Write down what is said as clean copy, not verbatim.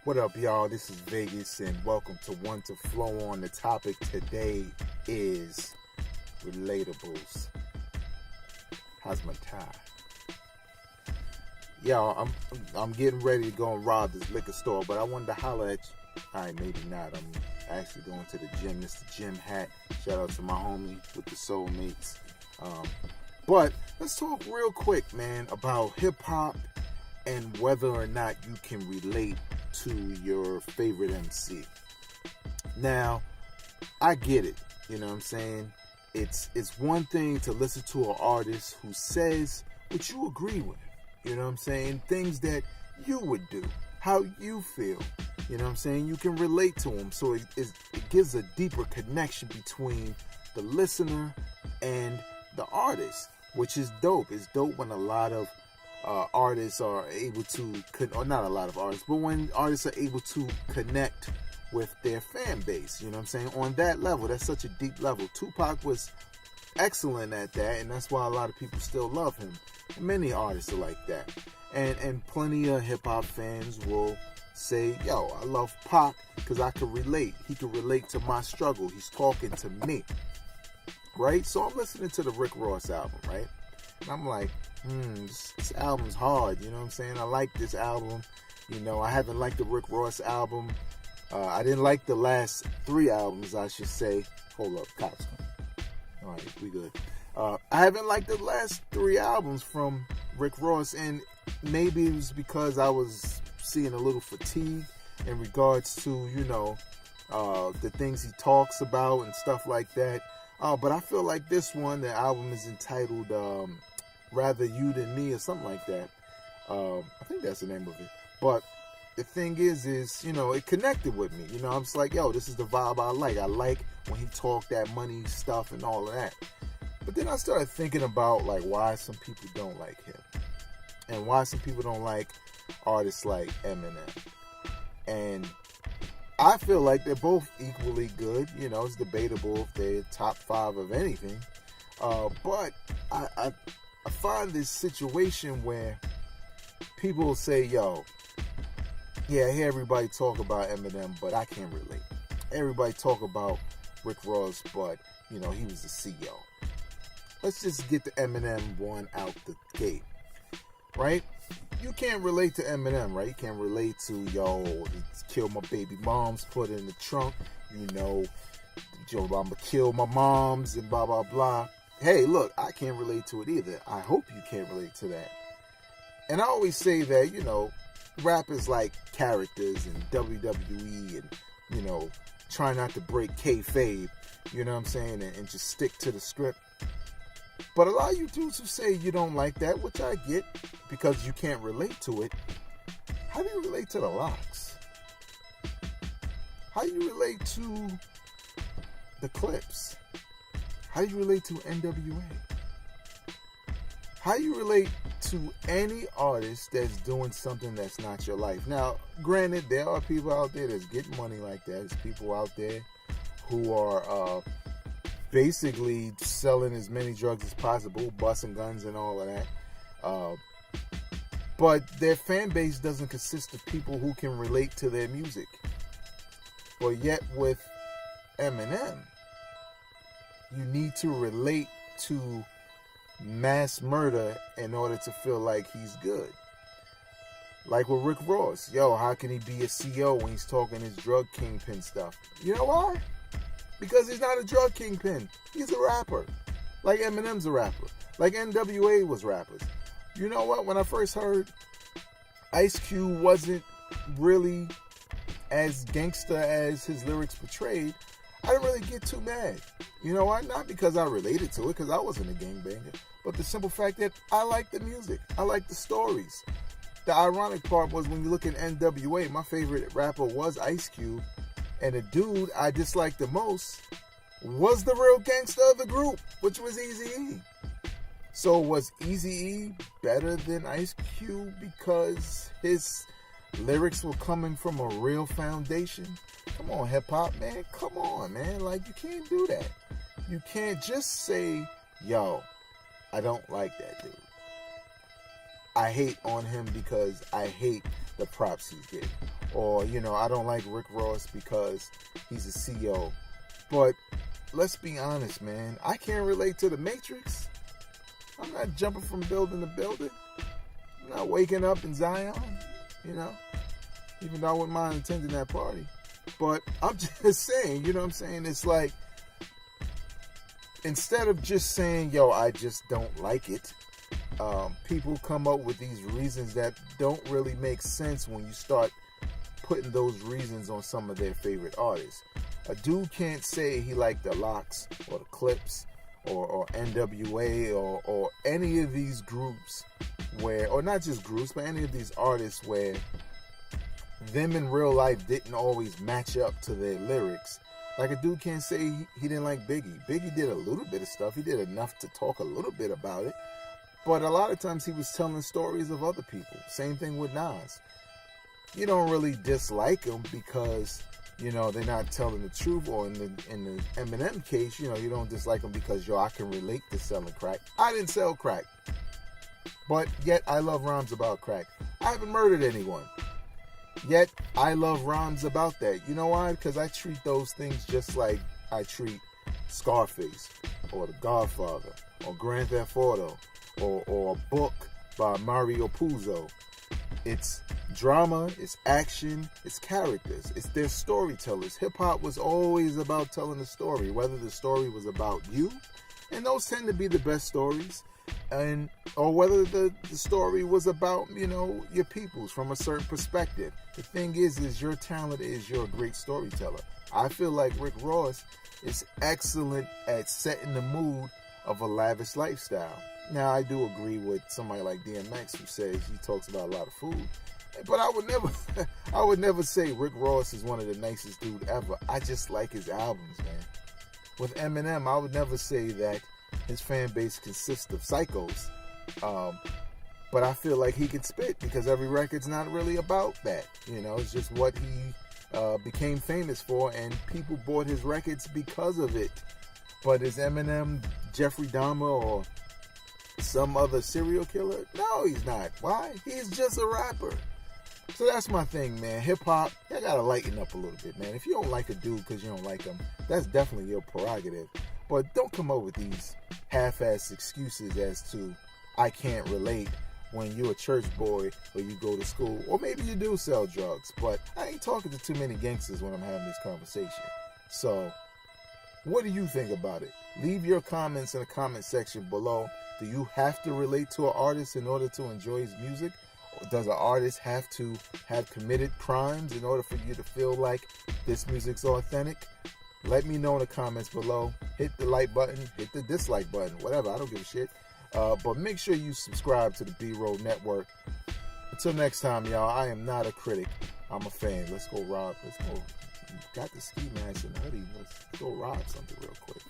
What up, y'all? This is Vegas, and welcome to One2Flow-On. The topic today is relatables. How's my tie? Y'all, I'm getting ready to go and rob this liquor store, but I wanted to holler at you. All right, maybe not. I'm actually going to the gym. Mr. Gym Hat. Shout out to my homie with the Soulmates. But let's talk real quick, man, about hip hop and whether or not you can relate to your favorite MC. Now, I get it. You know what I'm saying? It's one thing to listen to an artist who says what you agree with. You know what I'm saying? Things that you would do, how you feel. You know what I'm saying? You can relate to them. So it gives a deeper connection between the listener and the artist, which is dope. It's dope when a lot of artists are able to, or not a lot of artists, but when artists are able to connect with their fan base. You know what I'm saying? On that level, that's such a deep level. Tupac was excellent at that, and that's why a lot of people still love him. And many artists are like that. And plenty of hip-hop fans will say, yo, I love Pac because I can relate. He can relate to my struggle. He's talking to me. Right? So I'm listening to the Rick Ross album, right? And I'm like, this album's hard. You know what I'm saying? I like this album. You know, I haven't liked the Rick Ross album. I didn't like the last 3 albums, I should say. Hold up, cops. All right, we good. I haven't liked the last 3 albums from Rick Ross, and maybe it was because I was seeing a little fatigue in regards to, you know, the things he talks about and stuff like that. But I feel like this one, the album is entitled Rather You Than Me or something like that. I think that's the name of it. But the thing is, you know, it connected with me. You know, I'm just like, yo, this is the vibe I like. I like when he talked that money stuff and all of that. But then I started thinking about, like, why some people don't like him. And why some people don't like artists like Eminem. And I feel like they're both equally good. You know, it's debatable if they're top 5 of anything. But I find this situation where people will say, yo, yeah, I hear everybody talk about Eminem, but I can't relate. Everybody talk about Rick Ross, but, you know, he was the CEO. Let's just get the Eminem one out the gate, right? You can't relate to Eminem, right? You can't relate to, yo, he killed my baby moms, put it in the trunk, you know, yo, I'm gonna kill my moms and blah, blah, blah. Hey, look, I can't relate to it either. I hope you can't relate to that. And I always say that, you know, rap is like characters in WWE and, you know, try not to break kayfabe, you know what I'm saying, and just stick to the script. But a lot of you dudes who say you don't like that, which I get, because you can't relate to it, how do you relate to the Locks? How do you relate to the Clips? How do you relate to n.w.a? How do you relate to any artist that's doing something that's not your life? Now, granted, there are people out there that's getting money like that. There's people out there who are basically selling as many drugs as possible, busting guns and all of that. But their fan base doesn't consist of people who can relate to their music. But yet with Eminem, you need to relate to mass murder in order to feel like he's good. Like with Rick Ross. Yo, how can he be a CEO when he's talking his drug kingpin stuff? You know why? Because he's not a drug kingpin. He's a rapper. Like Eminem's a rapper. Like n.w.a was rappers. You know what? When I first heard Ice Cube wasn't really as gangster as his lyrics portrayed, I didn't really get too mad. You know why? Not because I related to it, because I wasn't a gangbanger, but the simple fact that I like the music. I like the stories. The ironic part was when you look at n.w.a, my favorite rapper was Ice Cube, and the dude I disliked the most was the real gangster of the group, which was Eazy-E. So was Eazy-E better than Ice Cube because his lyrics were coming from a real foundation? Come on, hip-hop, man. Come on, man. Like, you can't do that. You can't just say, yo, I don't like that dude. I hate on him because I hate the props he's getting. Or, I don't like Rick Ross because he's a CEO. But let's be honest, man. I can't relate to the Matrix. I'm not jumping from building to building. I'm not waking up in Zion, even though I wouldn't mind attending that party. But I'm just saying, what I'm saying? It's like, instead of just saying, yo, I just don't like it, people come up with these reasons that don't really make sense when you start putting those reasons on some of their favorite artists. A dude can't say he liked the Lox or the Clips or N.w.a or any of these groups where, or not just groups, but any of these artists where them in real life didn't always match up to their lyrics. Like, a dude can't say he didn't like Biggie. Biggie did a little bit of stuff. He did enough to talk a little bit about it. But a lot of times he was telling stories of other people. Same thing with Nas. You don't really dislike them because, they're not telling the truth. Or in the Eminem case, you don't dislike them because, I can relate to selling crack. I didn't sell crack. But yet I love rhymes about crack. I haven't murdered anyone. Yet I love rhymes about that. You know why? Because I treat those things just like I treat Scarface or The Godfather or Grand Theft Auto or a book by Mario Puzo. It's drama, it's action, it's characters, it's their storytellers. Hip-hop was always about telling a story, whether the story was about you, and those tend to be the best stories, or whether the story was about, your peoples from a certain perspective. The thing is your talent is you're a great storyteller. I feel like Rick Ross is excellent at setting the mood of a lavish lifestyle. Now, I do agree with somebody like DMX who says he talks about a lot of food. But I would never say Rick Ross is one of the nicest dudes ever. I just like his albums, man. With Eminem, I would never say that his fan base consists of psychos. But I feel like he can spit because every record's not really about that. It's just what he became famous for, and people bought his records because of it. But is Eminem Jeffrey Dahmer or some other serial killer? No, he's not. Why? He's just a rapper. So that's my thing, man. Hip-hop, you gotta lighten up a little bit, man. If you don't like a dude because you don't like him, that's definitely your prerogative. But don't come up with these half-ass excuses as to, I can't relate, when you're a church boy or you go to school. Or maybe you do sell drugs. But I ain't talking to too many gangsters when I'm having this conversation. So, what do you think about it? Leave your comments in the comment section below. Do you have to relate to an artist in order to enjoy his music? Or does an artist have to have committed crimes in order for you to feel like this music's authentic? Let me know in the comments below. Hit the like button, hit the dislike button, whatever. I don't give a shit. But make sure you subscribe to the B-Roll Network. Until next time, y'all, I am not a critic. I'm a fan. Let's go rob. Let's go. Got the ski mask and hoodie. Let's go rob something real quick.